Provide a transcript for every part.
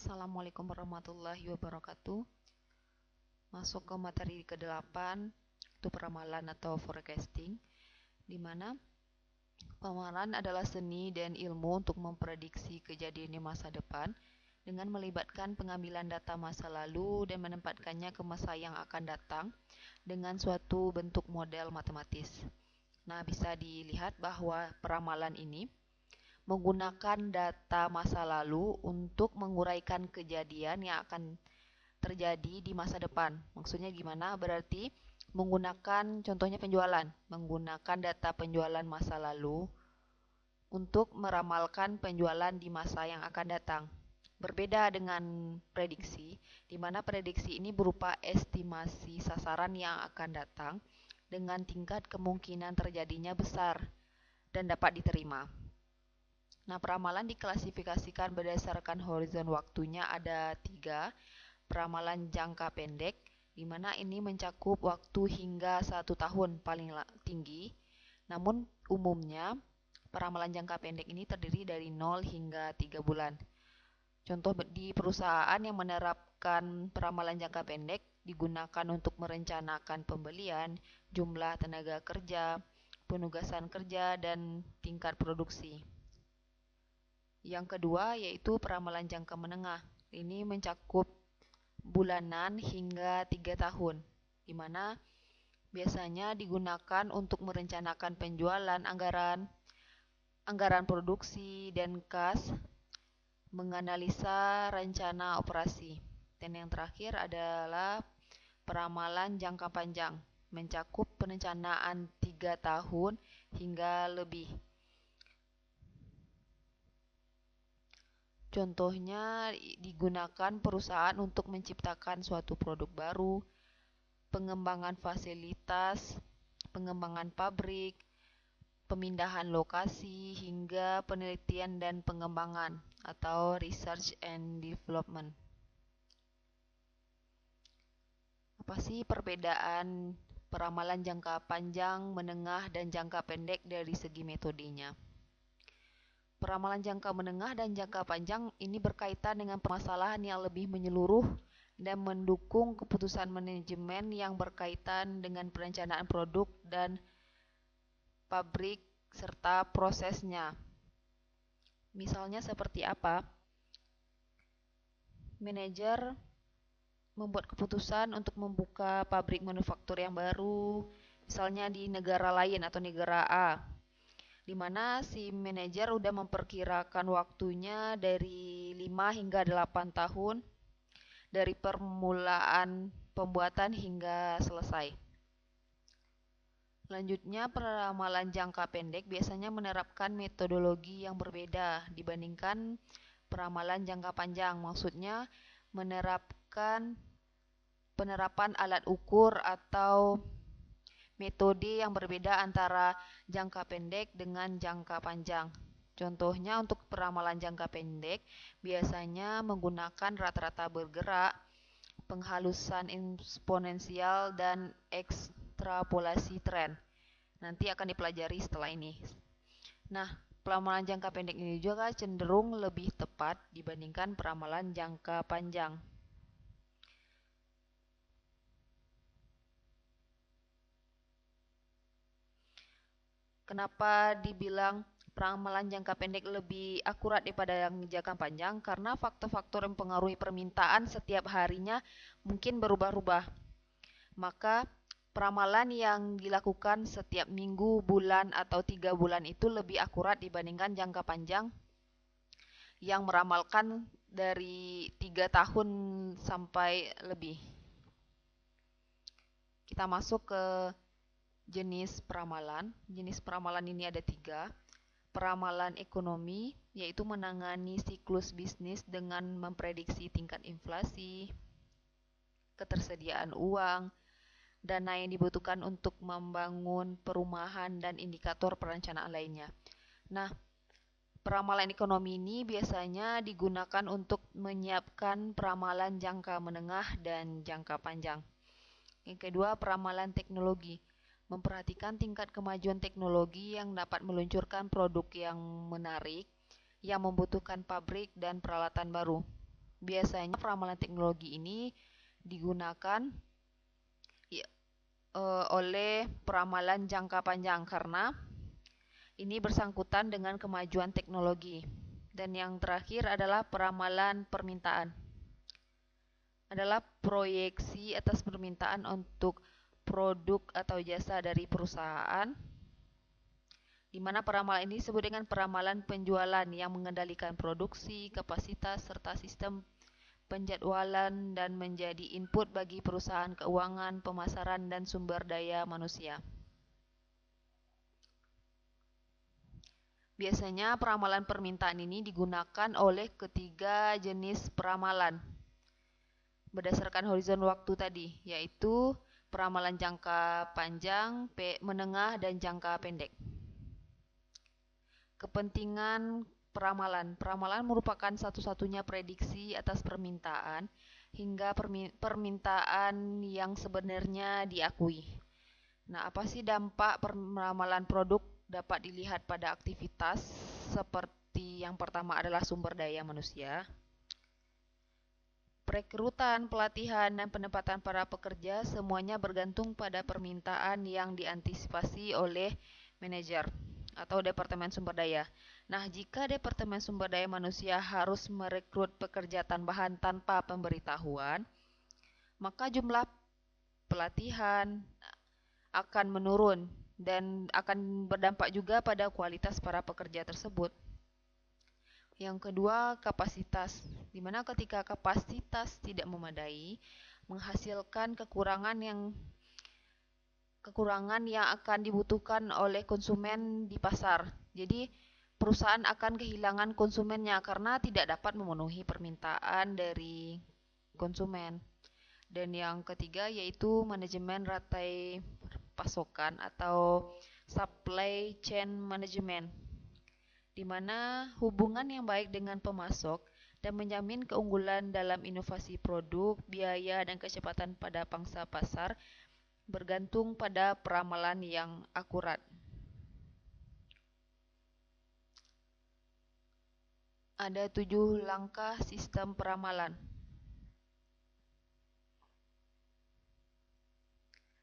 Assalamualaikum warahmatullahi wabarakatuh. Masuk ke materi ke-8, itu peramalan atau forecasting, di mana peramalan adalah seni dan ilmu untuk memprediksi kejadian di masa depan dengan melibatkan pengambilan data masa lalu dan menempatkannya ke masa yang akan datang dengan suatu bentuk model matematis. Nah, bisa dilihat bahwa peramalan ini menggunakan data masa lalu untuk menguraikan kejadian yang akan terjadi di masa depan. Maksudnya gimana? Berarti menggunakan contohnya penjualan, menggunakan data penjualan masa lalu untuk meramalkan penjualan di masa yang akan datang. Berbeda dengan prediksi, di mana prediksi ini berupa estimasi sasaran yang akan datang dengan tingkat kemungkinan terjadinya besar dan dapat diterima. Nah, peramalan diklasifikasikan berdasarkan horizon waktunya ada 3. Peramalan jangka pendek, di mana ini mencakup waktu hingga 1 tahun paling tinggi. Namun, umumnya peramalan jangka pendek ini terdiri dari 0 hingga 3 bulan. Contoh di perusahaan yang menerapkan peramalan jangka pendek digunakan untuk merencanakan pembelian, jumlah tenaga kerja, penugasan kerja, dan tingkat produksi. Yang kedua yaitu peramalan jangka menengah. Ini mencakup bulanan hingga 3 tahun, di mana biasanya digunakan untuk merencanakan penjualan, anggaran produksi, dan kas, menganalisa rencana operasi. Dan yang terakhir adalah peramalan jangka panjang, mencakup perencanaan 3 tahun hingga lebih. Contohnya digunakan perusahaan untuk menciptakan suatu produk baru, pengembangan fasilitas, pengembangan pabrik, pemindahan lokasi, hingga penelitian dan pengembangan atau research and development. Apa sih perbedaan peramalan jangka panjang, menengah, dan jangka pendek dari segi metodenya? Peramalan jangka menengah dan jangka panjang ini berkaitan dengan permasalahan yang lebih menyeluruh dan mendukung keputusan manajemen yang berkaitan dengan perencanaan produk dan pabrik serta prosesnya. Misalnya seperti apa? Manajer membuat keputusan untuk membuka pabrik manufaktur yang baru, misalnya di negara lain atau negara A, di mana si manajer udah memperkirakan waktunya dari 5 hingga 8 tahun dari permulaan pembuatan hingga selesai. Selanjutnya, peramalan jangka pendek biasanya menerapkan metodologi yang berbeda dibandingkan peramalan jangka panjang. Maksudnya penerapan alat ukur atau metode yang berbeda antara jangka pendek dengan jangka panjang. Contohnya untuk peramalan jangka pendek biasanya menggunakan rata-rata bergerak, penghalusan eksponensial, dan ekstrapolasi tren. Nanti akan dipelajari setelah ini. Nah, peramalan jangka pendek ini juga cenderung lebih tepat dibandingkan peramalan jangka panjang. Kenapa dibilang peramalan jangka pendek lebih akurat daripada yang jangka panjang? Karena faktor-faktor yang mempengaruhi permintaan setiap harinya mungkin berubah-ubah. Maka peramalan yang dilakukan setiap minggu, bulan, atau 3 bulan itu lebih akurat dibandingkan jangka panjang yang meramalkan dari 3 tahun sampai lebih. Kita masuk ke jenis peramalan. Jenis peramalan ini ada 3. Peramalan ekonomi, yaitu menangani siklus bisnis dengan memprediksi tingkat inflasi, ketersediaan uang, dana yang dibutuhkan untuk membangun perumahan, dan indikator perencanaan lainnya. Nah, peramalan ekonomi ini biasanya digunakan untuk menyiapkan peramalan jangka menengah dan jangka panjang. Yang kedua, peramalan teknologi. Memperhatikan tingkat kemajuan teknologi yang dapat meluncurkan produk yang menarik, yang membutuhkan pabrik dan peralatan baru. Biasanya peramalan teknologi ini digunakan oleh peramalan jangka panjang karena ini bersangkutan dengan kemajuan teknologi. Dan yang terakhir adalah peramalan permintaan. Adalah proyeksi atas permintaan untuk produk atau jasa dari perusahaan, di mana peramalan ini disebut dengan peramalan penjualan yang mengendalikan produksi, kapasitas, serta sistem penjadwalan dan menjadi input bagi perusahaan keuangan, pemasaran, dan sumber daya manusia. Biasanya peramalan permintaan ini digunakan oleh ketiga jenis peramalan berdasarkan horizon waktu tadi, yaitu peramalan jangka panjang, menengah, dan jangka pendek. Kepentingan peramalan. Peramalan merupakan satu-satunya prediksi atas permintaan hingga permintaan yang sebenarnya diakui. Nah, apa sih dampak peramalan produk dapat dilihat pada aktivitas seperti yang pertama adalah sumber daya manusia, perekrutan, pelatihan, dan penempatan para pekerja semuanya bergantung pada permintaan yang diantisipasi oleh manajer atau departemen sumber daya. Nah, jika departemen sumber daya manusia harus merekrut pekerja tambahan tanpa pemberitahuan, maka jumlah pelatihan akan menurun dan akan berdampak juga pada kualitas para pekerja tersebut. Yang kedua, kapasitas, di mana ketika kapasitas tidak memadai, menghasilkan kekurangan yang akan dibutuhkan oleh konsumen di pasar. Jadi, perusahaan akan kehilangan konsumennya karena tidak dapat memenuhi permintaan dari konsumen. Dan yang ketiga yaitu manajemen rantai pasokan atau supply chain management, di mana hubungan yang baik dengan pemasok dan menjamin keunggulan dalam inovasi produk, biaya, dan kecepatan pada pangsa pasar bergantung pada peramalan yang akurat. Ada 7 langkah sistem peramalan.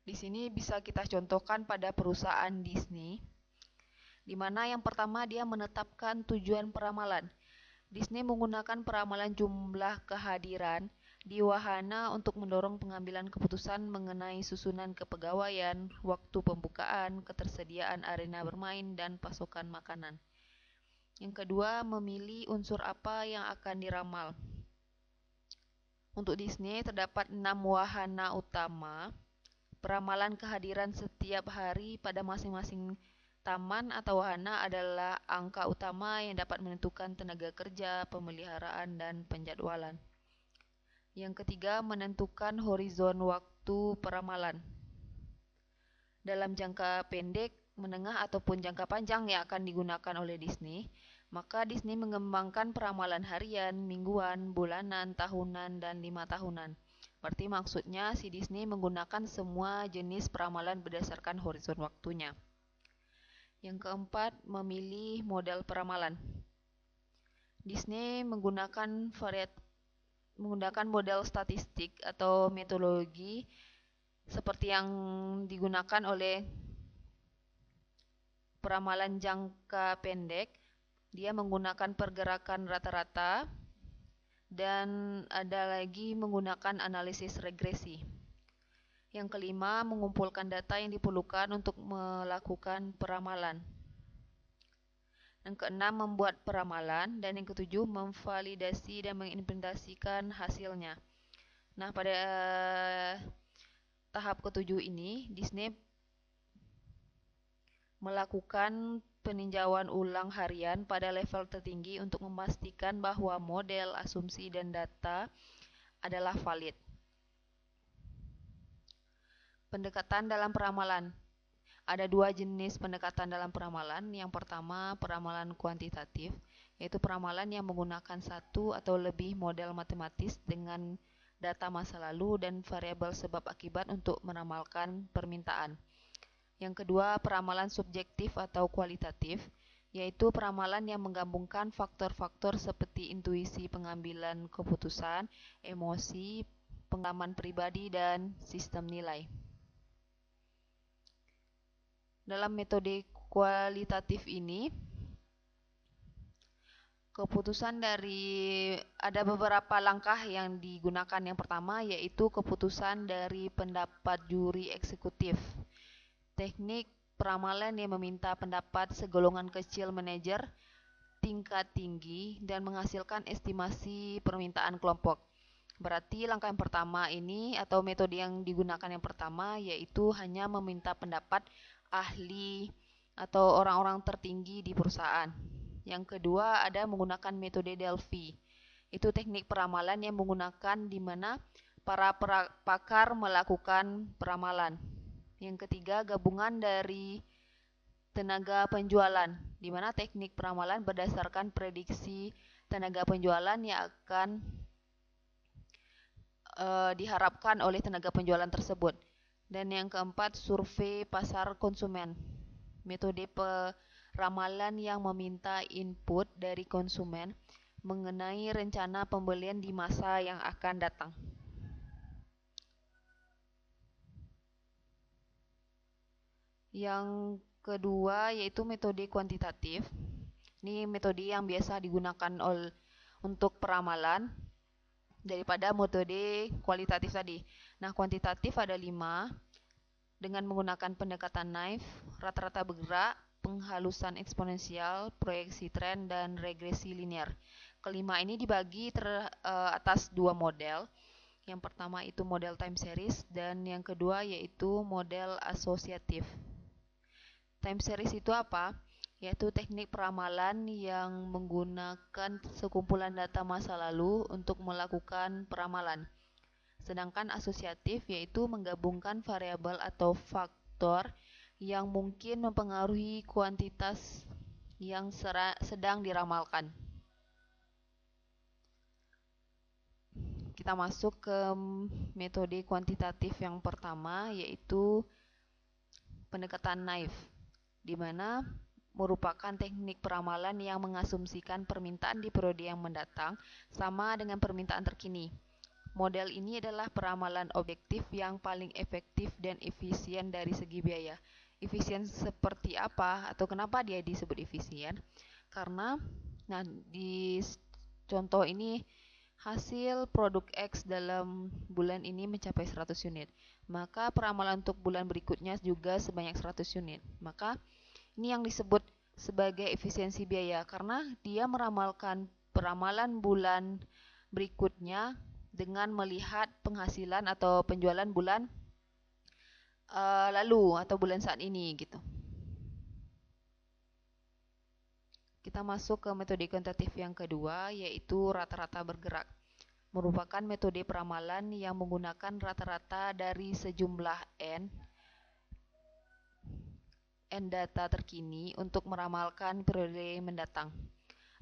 Di sini bisa kita contohkan pada perusahaan Disney, di mana yang pertama dia menetapkan tujuan peramalan. Disney menggunakan peramalan jumlah kehadiran di wahana untuk mendorong pengambilan keputusan mengenai susunan kepegawaian, waktu pembukaan, ketersediaan arena bermain, dan pasokan makanan. Yang kedua, memilih unsur apa yang akan diramal. Untuk Disney terdapat 6 wahana utama. Peramalan kehadiran setiap hari pada masing-masing taman atau wahana adalah angka utama yang dapat menentukan tenaga kerja, pemeliharaan, dan penjadwalan. Yang ketiga, menentukan horizon waktu peramalan. Dalam jangka pendek, menengah, ataupun jangka panjang yang akan digunakan oleh Disney, maka Disney mengembangkan peramalan harian, mingguan, bulanan, tahunan, dan 5 tahunan. Berarti maksudnya si Disney menggunakan semua jenis peramalan berdasarkan horizon waktunya. Yang keempat, memilih model peramalan. Disney menggunakan model statistik atau metodologi seperti yang digunakan oleh peramalan jangka pendek. Dia menggunakan pergerakan rata-rata dan ada lagi menggunakan analisis regresi. Yang kelima, mengumpulkan data yang diperlukan untuk melakukan peramalan. Yang keenam, membuat peramalan. Dan yang ketujuh, memvalidasi dan mengimplementasikan hasilnya. Nah, pada tahap ketujuh ini, Disney melakukan peninjauan ulang harian pada level tertinggi untuk memastikan bahwa model, asumsi, dan data adalah valid. Pendekatan dalam peramalan. Ada 2 jenis pendekatan dalam peramalan. Yang pertama, peramalan kuantitatif, yaitu peramalan yang menggunakan satu atau lebih model matematis dengan data masa lalu dan variabel sebab akibat untuk meramalkan permintaan. Yang kedua, peramalan subjektif atau kualitatif, yaitu peramalan yang menggabungkan faktor-faktor seperti intuisi pengambilan keputusan, emosi, pengalaman pribadi, dan sistem nilai. Dalam metode kualitatif ini, ada beberapa langkah yang digunakan. Yang pertama yaitu keputusan dari pendapat juri eksekutif. Teknik peramalan yang meminta pendapat segolongan kecil manajer tingkat tinggi dan menghasilkan estimasi permintaan kelompok. Berarti langkah yang pertama ini atau metode yang digunakan yang pertama yaitu hanya meminta pendapat ahli atau orang-orang tertinggi di perusahaan. Yang kedua ada menggunakan metode Delphi. Itu teknik peramalan yang menggunakan di mana para pakar melakukan peramalan. Yang ketiga gabungan dari tenaga penjualan, di mana teknik peramalan berdasarkan prediksi tenaga penjualan yang akan diharapkan oleh tenaga penjualan tersebut. Dan yang keempat survei pasar konsumen. Metode ramalan yang meminta input dari konsumen mengenai rencana pembelian di masa yang akan datang. Yang kedua yaitu metode kuantitatif. Ini metode yang biasa digunakan untuk peramalan daripada metode kualitatif tadi. Nah, kuantitatif ada 5 dengan menggunakan pendekatan Knife, rata-rata bergerak, penghalusan eksponensial, proyeksi tren, dan regresi linear. Kelima ini dibagi atas 2 model. Yang pertama itu model time series dan yang kedua yaitu model asosiatif. Time series itu apa? Yaitu teknik peramalan yang menggunakan sekumpulan data masa lalu untuk melakukan peramalan. Sedangkan asosiatif yaitu menggabungkan variabel atau faktor yang mungkin mempengaruhi kuantitas yang sedang diramalkan. Kita masuk ke metode kuantitatif yang pertama yaitu pendekatan Knife, di mana merupakan teknik peramalan yang mengasumsikan permintaan di periode yang mendatang sama dengan permintaan terkini. Model ini adalah peramalan objektif yang paling efektif dan efisien dari segi biaya. Efisien seperti apa atau kenapa dia disebut efisien? Karena di contoh ini hasil produk X dalam bulan ini mencapai 100 unit. Maka peramalan untuk bulan berikutnya juga sebanyak 100 unit. Maka ini yang disebut sebagai efisiensi biaya karena dia meramalkan peramalan bulan berikutnya dengan melihat penghasilan atau penjualan bulan lalu atau bulan saat ini gitu. Kita masuk ke metode kuantitatif yang kedua yaitu rata-rata bergerak. Merupakan metode peramalan yang menggunakan rata-rata dari sejumlah n data terkini untuk meramalkan periode mendatang.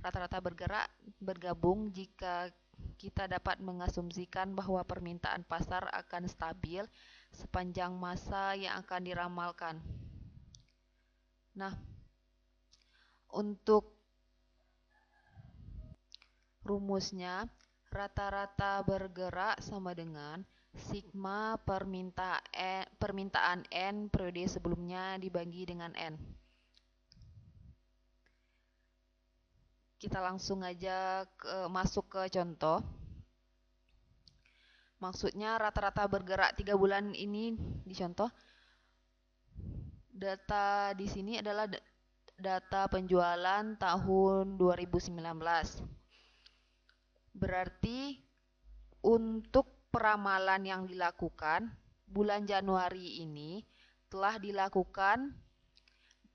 Rata-rata bergerak bergabung jika kita dapat mengasumsikan bahwa permintaan pasar akan stabil sepanjang masa yang akan diramalkan. Nah, untuk rumusnya, rata-rata bergerak sama dengan sigma permintaan N periode sebelumnya dibagi dengan N. Kita langsung aja masuk ke contoh. Maksudnya rata-rata bergerak 3 bulan ini dicontoh. Data di sini adalah data penjualan tahun 2019. Berarti untuk peramalan yang dilakukan bulan Januari ini telah dilakukan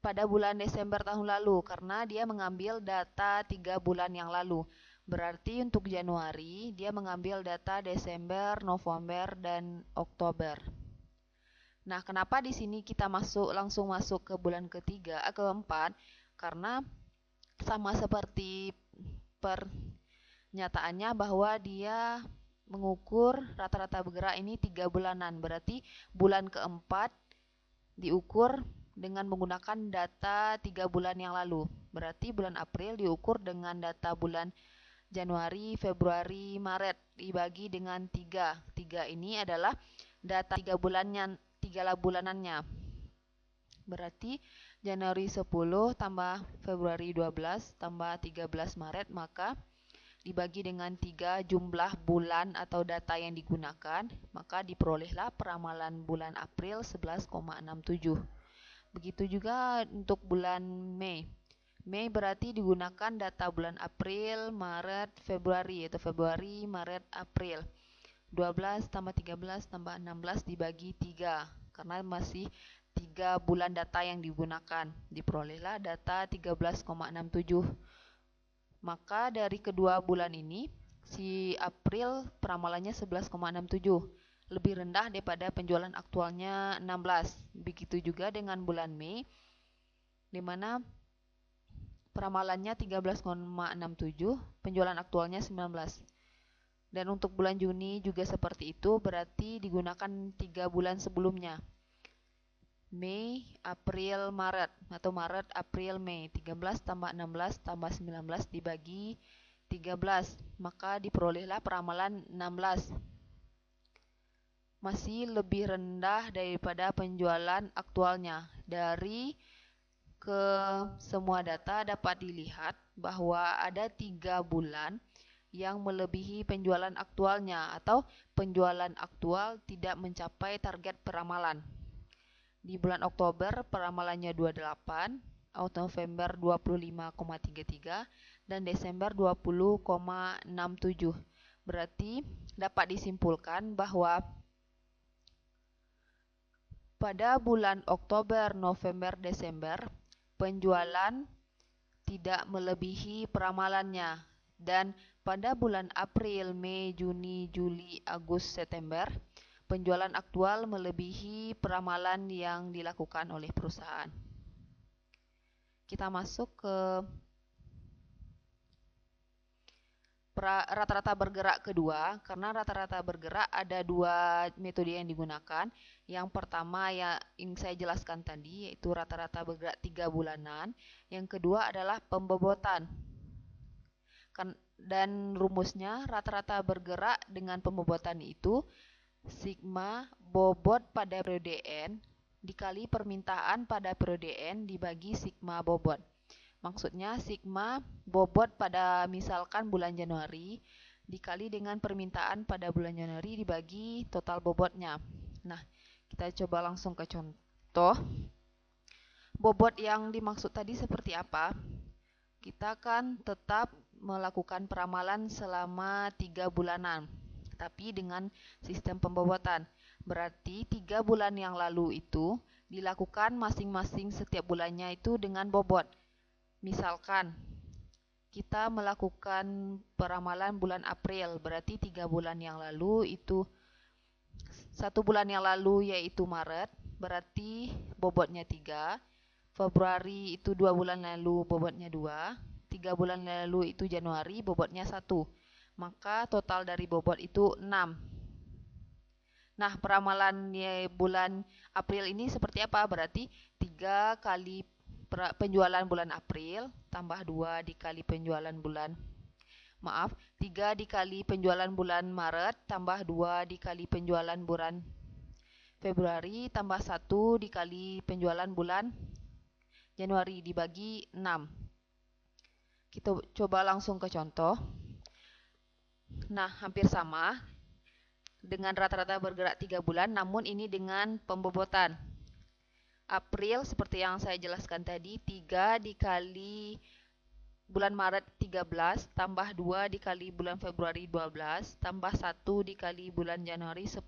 pada bulan Desember tahun lalu karena dia mengambil data 3 bulan yang lalu. Berarti untuk Januari dia mengambil data Desember, November, dan Oktober. Nah, kenapa di sini kita langsung masuk ke bulan keempat? Karena sama seperti pernyataannya bahwa dia mengukur rata-rata bergerak ini 3 bulanan. Berarti bulan keempat diukur dengan menggunakan data 3 bulan yang lalu. Berarti bulan April diukur dengan data bulan Januari, Februari, Maret dibagi dengan 3. 3 ini adalah data 3 bulanannya. Berarti Januari 10 tambah Februari 12 tambah 13 Maret, maka dibagi dengan 3 jumlah bulan atau data yang digunakan, maka diperolehlah peramalan bulan April 11,67. Begitu juga untuk bulan Mei. Mei berarti digunakan data bulan April, Maret, Februari, yaitu Februari, Maret, April. 12 tambah 13 tambah 16 dibagi 3, karena masih 3 bulan data yang digunakan. Diperolehlah data 13,67. Maka dari kedua bulan ini, si April peramalannya 11,67. Lebih rendah daripada penjualan aktualnya 16. Begitu juga dengan bulan Mei, di mana peramalannya 13,67, penjualan aktualnya 19. Dan untuk bulan Juni juga seperti itu, berarti digunakan 3 bulan sebelumnya. Mei, April, Maret, atau Maret, April, Mei. 13 tambah 16 tambah 19 dibagi 13, maka diperolehlah peramalan 16. Masih lebih rendah daripada penjualan aktualnya. Dari ke semua data dapat dilihat bahwa ada 3 bulan yang melebihi penjualan aktualnya, atau penjualan aktual tidak mencapai target peramalan. Di bulan Oktober peramalannya 28, November 25,33, dan Desember 20,67. Berarti dapat disimpulkan bahwa pada bulan Oktober, November, Desember penjualan tidak melebihi peramalannya, dan pada bulan April, Mei, Juni, Juli, Agustus, September penjualan aktual melebihi peramalan yang dilakukan oleh perusahaan. Kita masuk ke rata-rata bergerak kedua. Karena rata-rata bergerak ada 2 metode yang digunakan. Yang pertama yang saya jelaskan tadi, yaitu rata-rata bergerak 3 bulanan. Yang kedua adalah pembobotan. Dan rumusnya rata-rata bergerak dengan pembobotan itu sigma bobot pada periode N dikali permintaan pada periode N dibagi sigma bobot. Maksudnya sigma bobot pada misalkan bulan Januari dikali dengan permintaan pada bulan Januari dibagi total bobotnya. Nah, kita coba langsung ke contoh. Bobot yang dimaksud tadi seperti apa? Kita kan tetap melakukan peramalan selama 3 bulanan, tapi dengan sistem pembobotan. Berarti 3 bulan yang lalu itu dilakukan masing-masing setiap bulannya itu dengan bobot. Misalkan kita melakukan peramalan bulan April, berarti 3 bulan yang lalu itu 1 bulan yang lalu yaitu Maret, berarti bobotnya 3. Februari itu 2 bulan lalu, bobotnya 2. 3 bulan lalu itu Januari, bobotnya 1. Maka total dari bobot itu 6. Nah, peramalan bulan April ini seperti apa? Berarti 3 kali penjualan bulan April tambah 2 dikali penjualan bulan 3 dikali penjualan bulan Maret tambah 2 dikali penjualan bulan Februari tambah 1 dikali penjualan bulan Januari dibagi 6. Kita coba langsung ke contoh. Nah, hampir sama dengan rata-rata bergerak 3 bulan, namun ini dengan pembobotan. April seperti yang saya jelaskan tadi, 3 dikali bulan Maret 13 tambah 2 dikali bulan Februari 12 tambah 1 dikali bulan Januari 10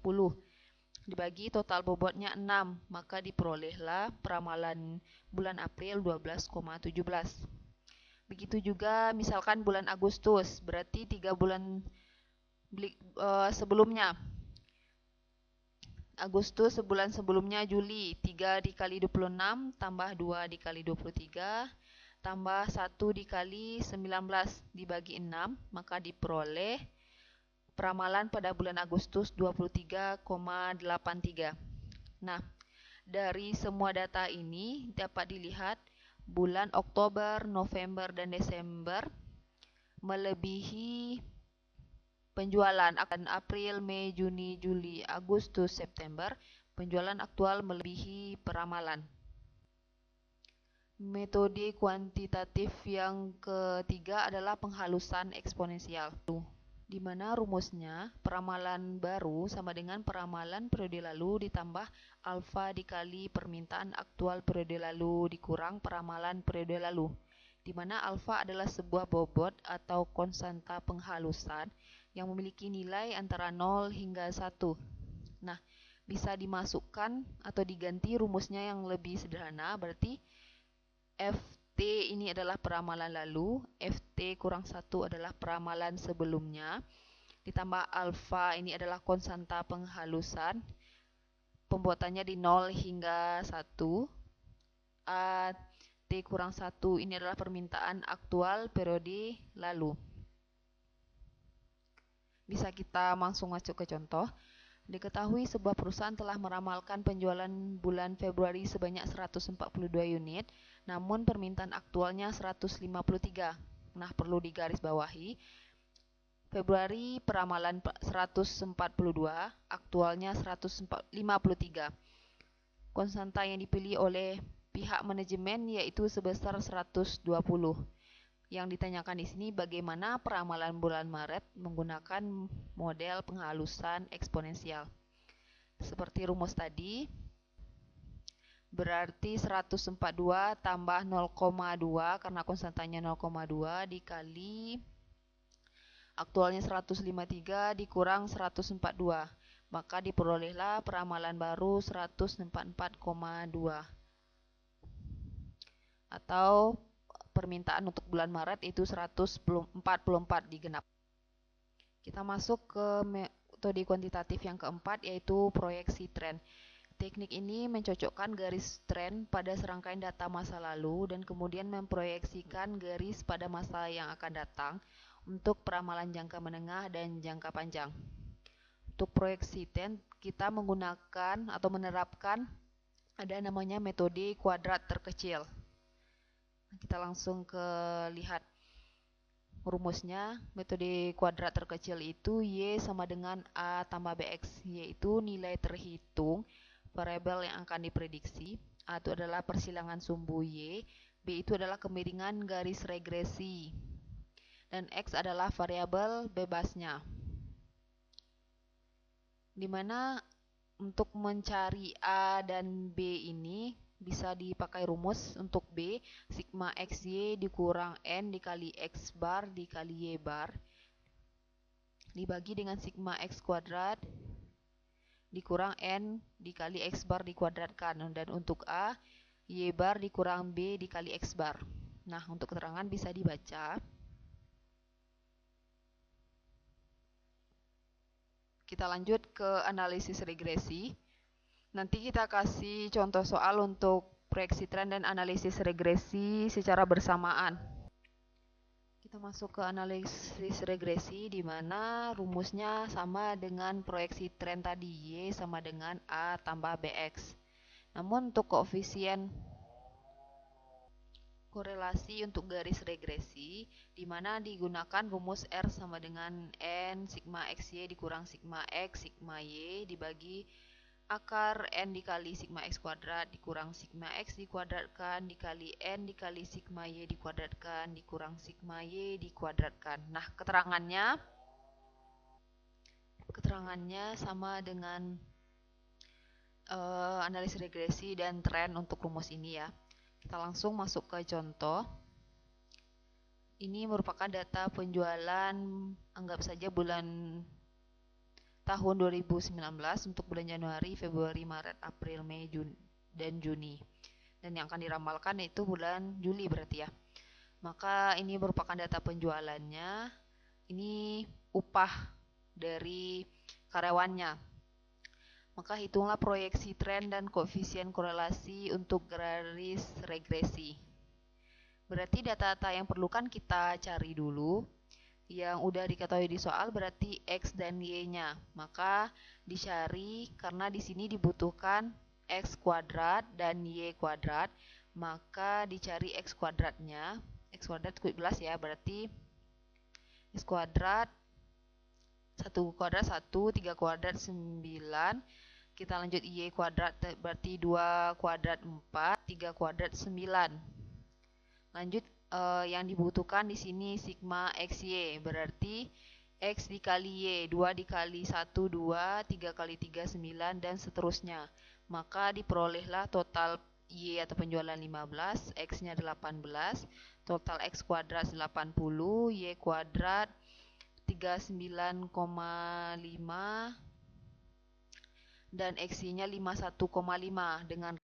dibagi total bobotnya 6, maka diperolehlah peramalan bulan April 12,17. Begitu juga misalkan bulan Agustus, berarti 3 bulan sebelumnya. Agustus sebulan sebelumnya Juli, 3 dikali 26 tambah 2 dikali 23 tambah 1 dikali 19 dibagi 6, maka diperoleh peramalan pada bulan Agustus 23,83. Nah, dari semua data ini dapat dilihat bulan Oktober, November, dan Desember melebihi penjualan akan April, Mei, Juni, Juli, Agustus, September, penjualan aktual melebihi peramalan. Metode kuantitatif yang ketiga adalah penghalusan eksponensial, di mana rumusnya peramalan baru sama dengan peramalan periode lalu ditambah alfa dikali permintaan aktual periode lalu dikurang peramalan periode lalu, di mana alfa adalah sebuah bobot atau konstanta penghalusan yang memiliki nilai antara 0 hingga 1. Nah, bisa dimasukkan atau diganti rumusnya yang lebih sederhana, berarti Ft ini adalah peramalan lalu, Ft kurang 1 adalah peramalan sebelumnya, ditambah alfa ini adalah konstanta penghalusan, pembuatannya di 0 hingga 1, A T kurang 1 ini adalah permintaan aktual periode lalu. Bisa kita langsung masuk ke contoh. Diketahui sebuah perusahaan telah meramalkan penjualan bulan Februari sebanyak 142 unit, namun permintaan aktualnya 153. Nah, perlu digarisbawahi, Februari peramalan 142, aktualnya 153. Konstanta yang dipilih oleh pihak manajemen yaitu sebesar 120. Yang ditanyakan di sini bagaimana peramalan bulan Maret menggunakan model penghalusan eksponensial. Seperti rumus tadi, berarti 142 tambah 0,2 karena konstantanya 0,2 dikali aktualnya 153 dikurang 142. Maka diperolehlah peramalan baru 144,2. Atau permintaan untuk bulan Maret itu 144 digenap. Kita masuk ke metode kuantitatif yang keempat, yaitu proyeksi tren. Teknik ini mencocokkan garis tren pada serangkaian data masa lalu dan kemudian memproyeksikan garis pada masa yang akan datang untuk peramalan jangka menengah dan jangka panjang. Untuk proyeksi tren, kita menggunakan atau menerapkan ada namanya metode kuadrat terkecil. Kita langsung ke lihat rumusnya. Metode kuadrat terkecil itu Y sama dengan A tambah BX, yaitu nilai terhitung variabel yang akan diprediksi. A itu adalah persilangan sumbu Y, B itu adalah kemiringan garis regresi, dan X adalah variabel bebasnya. Dimana untuk mencari A dan B ini bisa dipakai rumus untuk B, sigma XY dikurang N dikali X bar dikali Y bar dibagi dengan sigma X kuadrat dikurang N dikali X bar dikuadratkan, dan untuk A, Y bar dikurang B dikali X bar. Nah, untuk keterangan bisa dibaca. Kita lanjut ke analisis regresi. Nanti kita kasih contoh soal untuk proyeksi tren dan analisis regresi secara bersamaan. Kita masuk ke analisis regresi, di mana rumusnya sama dengan proyeksi tren tadi, Y sama dengan A tambah BX. Namun untuk koefisien korelasi untuk garis regresi, di mana digunakan rumus R sama dengan N sigma XY dikurang sigma X sigma Y dibagi akar N dikali sigma X kuadrat dikurang sigma X dikuadratkan dikali N dikali sigma Y dikuadratkan dikurang sigma Y dikuadratkan. Nah, keterangannya sama dengan analisis regresi dan tren untuk rumus ini ya. Kita langsung masuk ke contoh. Ini merupakan data penjualan, anggap saja bulan tahun 2019 untuk bulan Januari, Februari, Maret, April, Mei, dan Juni. Dan yang akan diramalkan itu bulan Juli berarti ya. Maka ini merupakan data penjualannya. Ini upah dari karyawannya. Maka hitunglah proyeksi tren dan koefisien korelasi untuk garis regresi. Berarti data-data yang perlukan kita cari dulu. Yang udah diketahui di soal berarti X dan Y-nya. Maka dicari karena di sini dibutuhkan X kuadrat dan Y kuadrat. maka dicari X kuadratnya. X kuadrat 11 ya, berarti X kuadrat 1 kuadrat 1, 3 kuadrat 9. Kita lanjut Y kuadrat, berarti 2 kuadrat 4, 3 kuadrat 9. Lanjut yang dibutuhkan di sini sigma XY, berarti X dikali Y, 2 dikali 1, 2, 3 kali 3, 9, dan seterusnya. Maka diperolehlah total Y atau penjualan 15, X-nya 18, total X kuadrat 80, Y kuadrat 39,5, dan XY-nya 51,5 dengan